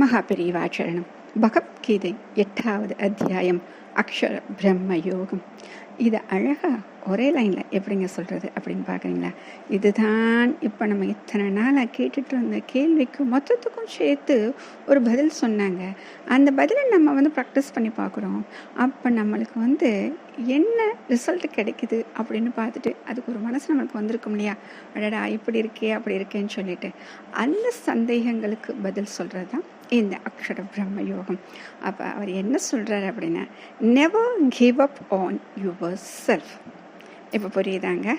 மகாபெரிவாச்சரணம். பகவத்கீதை 8வது அத்தியாயம் அக்ஷர பிரம்ம யோகம். இதை அழகா ஒரே லைனில் எப்படிங்க சொல்கிறது அப்படின்னு பார்க்குறீங்களா? இதுதான் இப்போ நம்ம இத்தனை நாளாக கேட்டுட்டு இருந்த கேள்விக்கும் மொத்தத்துக்கும் சேர்த்து ஒரு பதில் சொன்னாங்க. அந்த பதிலை நம்ம ப்ராக்டிஸ் பண்ணி பார்க்குறோம். அப்போ நம்மளுக்கு என்ன ரிசல்ட் கிடைக்குது அப்படின்னு பார்த்துட்டு அதுக்கு ஒரு மனசு நம்மளுக்கு வந்திருக்கும் இல்லையா? அடடா இப்படி இருக்கே அப்படி இருக்கேன்னு சொல்லிட்டு அந்த சந்தேகங்களுக்கு பதில் சொல்கிறது தான் இந்த அக்ஷர பிரம்ம யோகம். அப்போ அவர் என்ன சொல்கிறார் அப்படின்னா, never give up on your self. இப்போ புரியுதாங்க?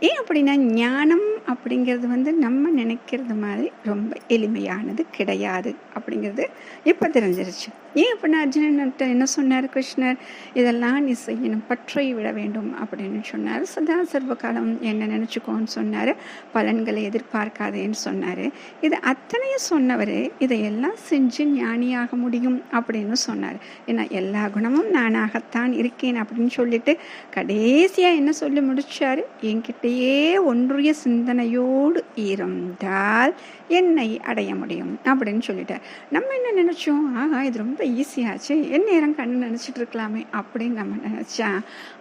ஏன் அப்படின்னா, ஞானம் அப்படிங்கிறது நம்ம நினைக்கிறது மாதிரி ரொம்ப எளிமையானது கிடையாது அப்படிங்கிறது இப்போ தெரிஞ்சிருச்சு. ஏன் அப்படின்னா, அர்ஜுனன்ட்ட என்ன சொன்னார் கிருஷ்ணர்? இதெல்லாம் நீ செய்யணும், பற்றை விட வேண்டும் அப்படின்னு சொன்னார். சதா சர்வ காலம் என்ன நினச்சிக்கோன்னு சொன்னார். பலன்களை எதிர்பார்க்காதேன்னு சொன்னார். இது அத்தனையும் சொன்னவர் இதையெல்லாம் செஞ்சு ஞானியாக முடியும் அப்படின்னு சொன்னார். ஏன்னா எல்லா குணமும் நானாகத்தான் இருக்கேன் அப்படின்னு சொல்லிட்டு கடைசியாக என்ன சொல்லி முடிச்சாரு? என்கிட்டயே ஒன்றிய சிந்தனையோடு இருந்தால் என்னை அடைய முடியும் அப்படின்னு சொல்லிட்டார். நம்ம என்ன நினைச்சோம்? ஆகா இது ரொம்ப ஈஸியாச்சு, என் நேரம் கண்ணு நினைச்சிட்டு இருக்கலாமே அப்படின்னு நம்ம நினைச்சா,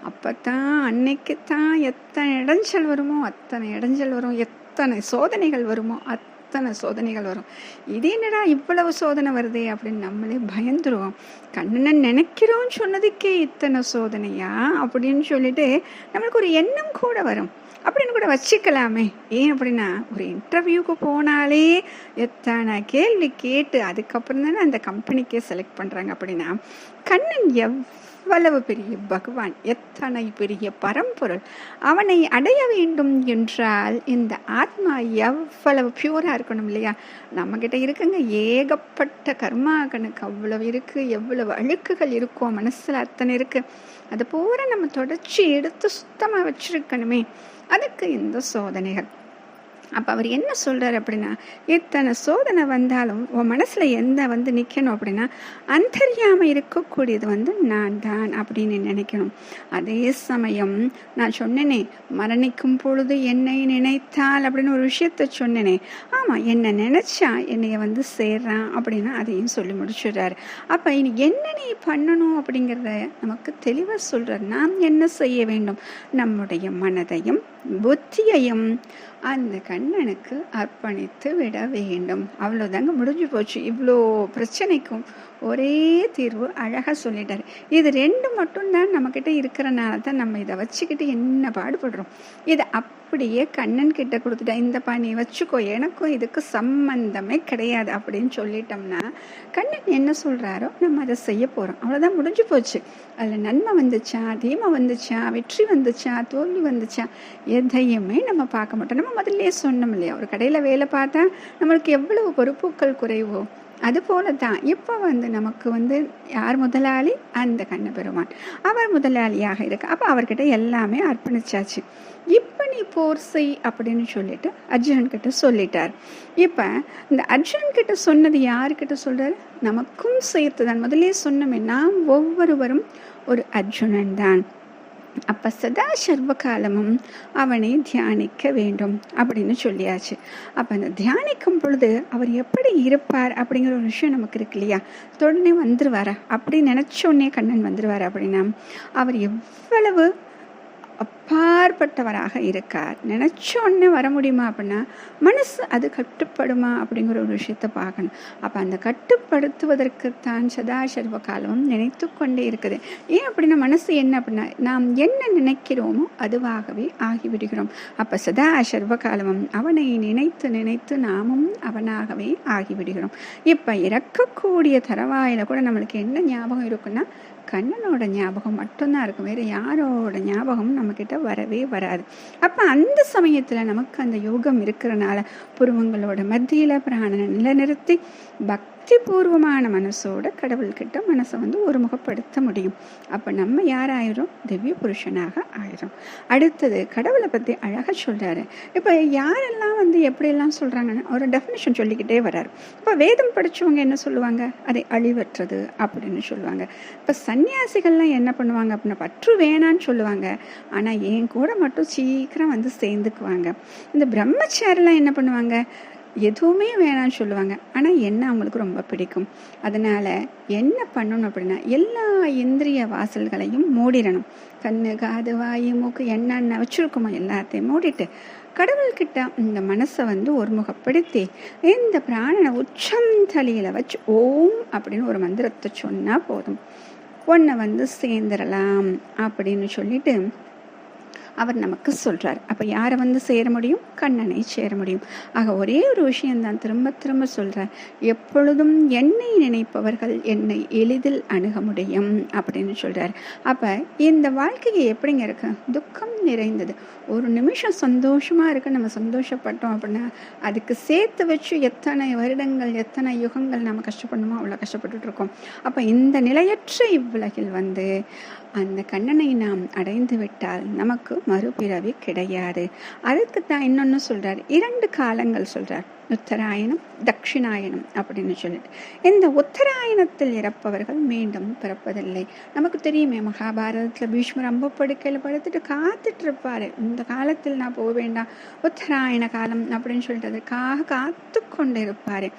அப்பதான் அன்னைக்கு தான் எத்தனை இடைஞ்சல் வருமோ அத்தனை இடைஞ்சல் வரும், எத்தனை சோதனைகள் வருமோ அத்தனை சோதனைகள் வரும். இது என்னடா இவ்வளவு சோதனை வருதே அப்படின்னு நம்மளே பயந்துருவோம். கண்ணன் நினைக்கிறோன்னு சொன்னதுக்கே இத்தனை சோதனையா அப்படின்னு சொல்லிட்டு நம்மளுக்கு ஒரு எண்ணம் கூட வரும். அப்படின்னு கூட வச்சுக்கலாமே. ஏன் அப்படின்னா, ஒரு இன்டர்வியூக்கு போனாலே எத்தனை கேள்வி கேட்டு அதுக்கப்புறம் தானே அந்த கம்பெனிக்கே செலக்ட் பண்ணுறாங்க. அப்படின்னா கண்ணன் எவ்வளவு பெரிய பகவான், எத்தனை பெரிய பரம்பொருள். அவனை அடைய வேண்டும் என்றால் இந்த ஆத்மா எவ்வளவு பியூராக இருக்கணும் இல்லையா? நம்மக்கிட்ட இருக்குங்க ஏகப்பட்ட கர்மா கணக்கு, அவ்வளவு இருக்குது. எவ்வளவு அழுக்குகள் இருக்கோ மனசில் அத்தனை இருக்குது. அது பூரா நம்ம தொடச்சி எடுத்து சுத்தமாக வச்சுருக்கணுமே. அதுக்கு இந்த சோதனைகள். அப்போ அவர் என்ன சொல்கிறார் அப்படின்னா, இத்தனை சோதனை வந்தாலும் உன் மனசில் எந்த நிற்கணும் அப்படின்னா, அந்தர்யாமை இருக்கக்கூடியது நான் தான் அப்படின்னு நினைக்கணும். அதே சமயம் நான் சொன்னேனே, மரணிக்கும் பொழுது என்னை நினைத்தால் அப்படின்னு ஒரு விஷயத்த சொன்னேனே. ஆமாம், என்னை நினச்சா என்னைய சேர்றான் அப்படின்னா அதையும் சொல்லி முடிச்சிடுறாரு. அப்போ இனி என்ன நீ பண்ணணும் அப்படிங்கிறத நமக்கு தெளிவாக சொல்கிறார். நாம் என்ன செய்ய வேண்டும்? நம்முடைய மனதையும் புத்தியையும் அந்த கண்ணனுக்கு அர்ப்பணித்து விட வேண்டும். அவ்வளோதாங்க, முடிஞ்சு போச்சு. இவ்வளோ பிரச்சனைக்கும் ஒரே தீர்வு அழகாக சொல்லிட்டார். இது ரெண்டு மட்டும்தான் நம்மக்கிட்ட இருக்கிறனால தான் நம்ம இதை வச்சுக்கிட்டு என்ன பாடுபடுறோம். இதை அப்படியே கண்ணன் கிட்ட கொடுத்துட்டா, இந்தப்பா நீ வச்சுக்கோ, எனக்கும் இதுக்கு சம்பந்தமே கிடையாது அப்படின்னு சொல்லிட்டோம்னா கண்ணன் என்ன சொல்கிறாரோ நம்ம அதை செய்ய போகிறோம். அவ்வளோதான், முடிஞ்சு போச்சு. அதில் நன்மை வந்துச்சா, தீமை வந்துச்சா, வெற்றி வந்துச்சா, தோல்வி வந்துச்சா, எதையுமே நம்ம பார்க்க மாட்டோம். நம்ம முதல்ல சொன்னோம் இல்லையா, ஒரு கடையில் வேலை பார்த்தா நம்மளுக்கு எவ்வளவு பொறுப்புகள் குறைவோ அது போல தான் இப்போ நமக்கு யார் முதலாளி? அந்த கண்ண பெருமான். அவர் முதலாளியாக இருக்கு. அப்போ அவர்கிட்ட எல்லாமே அர்ப்பணிச்சாச்சு. இப்போ நீ போர் செய் அப்படின்னு சொல்லிட்டு அர்ஜுனன் கிட்ட சொல்லிட்டார். இப்போ இந்த அர்ஜுனன் கிட்ட சொன்னது யாருக்கிட்ட சொல்றாரு? நமக்கும் சேர்த்து தான். முதலே சொன்னோமே, நாம் ஒவ்வொருவரும் ஒரு அர்ஜுனன் தான். அப்போ சதா சர்வ காலமும் அவனை தியானிக்க வேண்டும் அப்படின்னு சொல்லியாச்சு. அப்போ அந்த தியானிக்கும் பொழுது அவர் எப்படி இருப்பார் அப்படிங்கிற ஒரு விஷயம் நமக்கு இருக்கு இல்லையா? உடனே வந்துருவாரா அப்படி நினச்சோடனே கண்ணன் வந்துருவார் அப்படின்னா, அவர் எவ்வளவு அப்பாற்பட்டவராக இருக்கார். நினச்சோடனே வர முடியுமா அப்படின்னா, மனசு அது கட்டுப்படுமா அப்படிங்கிற ஒரு விஷயத்தை பார்க்கணும். அப்போ அந்த கட்டுப்படுத்துவதற்குத்தான் சதா சர்வ காலமும் நினைத்து கொண்டே இருக்குது. ஏன் அப்படின்னா, மனசு என்ன அப்படின்னா, நாம் என்ன நினைக்கிறோமோ அதுவாகவே ஆகிவிடுகிறோம். அப்போ சதா சர்வ காலமும் அவனை நினைத்து நினைத்து நாமும் அவனாகவே ஆகிவிடுகிறோம். இப்போ இறக்கக்கூடிய தரவாயில் கூட நம்மளுக்கு என்ன ஞாபகம் இருக்குன்னா, கண்ணனோட ஞாபகம் மட்டும்தான் இருக்கும். வேறு யாரோட ஞாபகமும் நம்மக்கிட்ட வரவே வராது. அப்போ அந்த சமயத்தில் நமக்கு அந்த யோகம் இருக்கிறனால புருவங்களோட மத்தியில் பிராணனை நிலைநிறுத்தி பக்தி பூர்வமான மனசோட கடவுள்கிட்ட மனசை ஒருமுகப்படுத்த முடியும். அப்போ நம்ம யாராயிரும்? திவ்ய புருஷனாக ஆயிரும். அடுத்தது கடவுளை பற்றி அழகாக சொல்கிறாரு. இப்போ யாரெல்லாம் எப்படியெல்லாம் சொல்கிறாங்கன்னு ஒரு டெஃபினிஷன் சொல்லிக்கிட்டே வர்றாரு. இப்போ வேதம் படித்தவங்க என்ன சொல்லுவாங்க? அதை அழிவற்றது அப்படின்னு சொல்லுவாங்க. இப்போ சன்னியாசிகள்லாம் என்ன பண்ணுவாங்க அப்படின்னா, பற்று வேணான்னு சொல்லுவாங்க, ஆனால் என் கூட மட்டும் சீக்கிரம் சேர்ந்துக்குவாங்க. இந்த பிரம்மச்சாரிலாம் என்ன பண்ணுவாங்க? எதுவுமே வேணாம்னு சொல்லுவாங்க. ஆனால் என்ன அவங்களுக்கு ரொம்ப பிடிக்கும். அதனால் என்ன பண்ணணும் அப்படின்னா, எல்லா இந்திரிய வாசல்களையும் மூடிடணும். கண்ணு, காது, வாயு, மூக்கு என்னென்ன வச்சுருக்கோமோ எல்லாத்தையும் மூடிட்டு கடவுள்கிட்ட இந்த மனசை ஒருமுகப்படுத்தி இந்த பிராணனை உச்சம் தலையில் வச்சு ஓம் அப்படின்னு ஒரு மந்திரத்தை சொன்னால் போதும், ஒன்றை சேர்ந்துடலாம் அப்படின்னு சொல்லிட்டு அவர் நமக்கு சொல்கிறார். அப்போ யாரை சேர முடியும்? கண்ணனை சேர முடியும். ஆக ஒரே ஒரு விஷயம்தான் திரும்ப திரும்ப சொல்கிறார், எப்பொழுதும் என்னை நினைப்பவர்கள் என்னை எளிதில் அணுக முடியும் அப்படின்னு சொல்கிறார். அப்போ இந்த வாழ்க்கையை எப்படிங்க இருக்கு? துக்கம் நிறைந்தது. ஒரு நிமிஷம் சந்தோஷமாக இருக்கு, நம்ம சந்தோஷப்பட்டோம் அப்படின்னா அதுக்கு சேர்த்து வச்சு எத்தனை வருடங்கள் எத்தனை யுகங்கள் நம்ம கஷ்டப்படணுமோ அவ்வளோ கஷ்டப்பட்டுட்டு இருக்கோம். அப்போ இந்த நிலையற்ற இவ்வுலகில் அந்த கண்ணனை நாம் அடைந்து விட்டால் நமக்கு மறுபிறவி கிடையாது. அதுக்கு தான் இன்னொன்று சொல்றார், 2 காலங்கள் சொல்றார், உத்தராயணம் தட்சிணாயனம் அப்படின்னு சொல்லிட்டு. இந்த உத்தராயணத்தில் இறப்பவர்கள் மீண்டும் பிறப்பதில்லை. நமக்கு தெரியுமே, மகாபாரதத்தில் பீஷ்மர் அம்பு படுக்கையில் படுத்துட்டு காத்துட்டு இருப்பாரு, இந்த காலத்தில் நான் போக வேண்டாம், உத்தராயண காலம் அப்படின்னு சொல்லிட்டு அதுக்காக காத்து கொண்டு இருப்பாரு.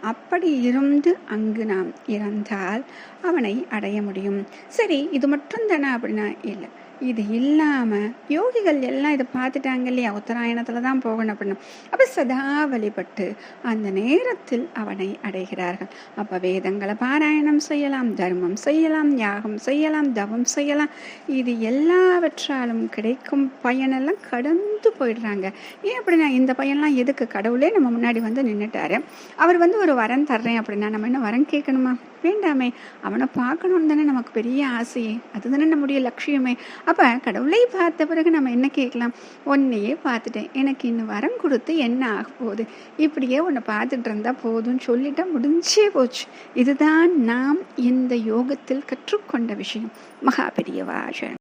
அப்படி இருந்து அங்கு நாம் இறந்தால் அவனை அடைய முடியும். சரி, இது மட்டும் தானே அப்படின்னா இல்லை, இது இல்லாமல் யோகிகள் எல்லாம் இதை பார்த்துட்டாங்க இல்லையா, உத்தராயணத்தில் தான் போகணும் அப்படின்னு. அப்போ சதா வழிபட்டு அந்த நேரத்தில் அவனை அடைகிறார்கள். அப்போ வேதங்களை பாராயணம் செய்யலாம், தர்மம் செய்யலாம், யாகம் செய்யலாம், தவம் செய்யலாம். இது எல்லாவற்றாலும் கிடைக்கும் பயனெல்லாம் கடந்து போயிடுறாங்க. ஏன் அப்படின்னா, இந்த பயன்லாம் எதுக்கு? கடவுளே நம்ம முன்னாடி நின்றுட்டாரு. அவர் ஒரு வரம் தர்றேன் அப்படின்னா நம்ம என்ன வரம் கேட்கணுமா? வேண்டாமே. அவனை பார்க்கணும்னு தானே நமக்கு பெரிய ஆசையே, அதுதானே நம்முடைய லட்சியமே. அப்போ கடவுளை பார்த்த பிறகு நம்ம என்ன கேட்கலாம்? ஒன்னையே பார்த்துட்டேன், எனக்கு இன்னும் வரம் கொடுத்து என்ன ஆக போகுது, இப்படியே உன்னை பார்த்துட்டு இருந்தா போதும்னு சொல்லிட்டா முடிஞ்சே போச்சு. இதுதான் நாம் இந்த யோகத்தில் கற்றுக்கொண்ட விஷயம். மகா பெரியவா.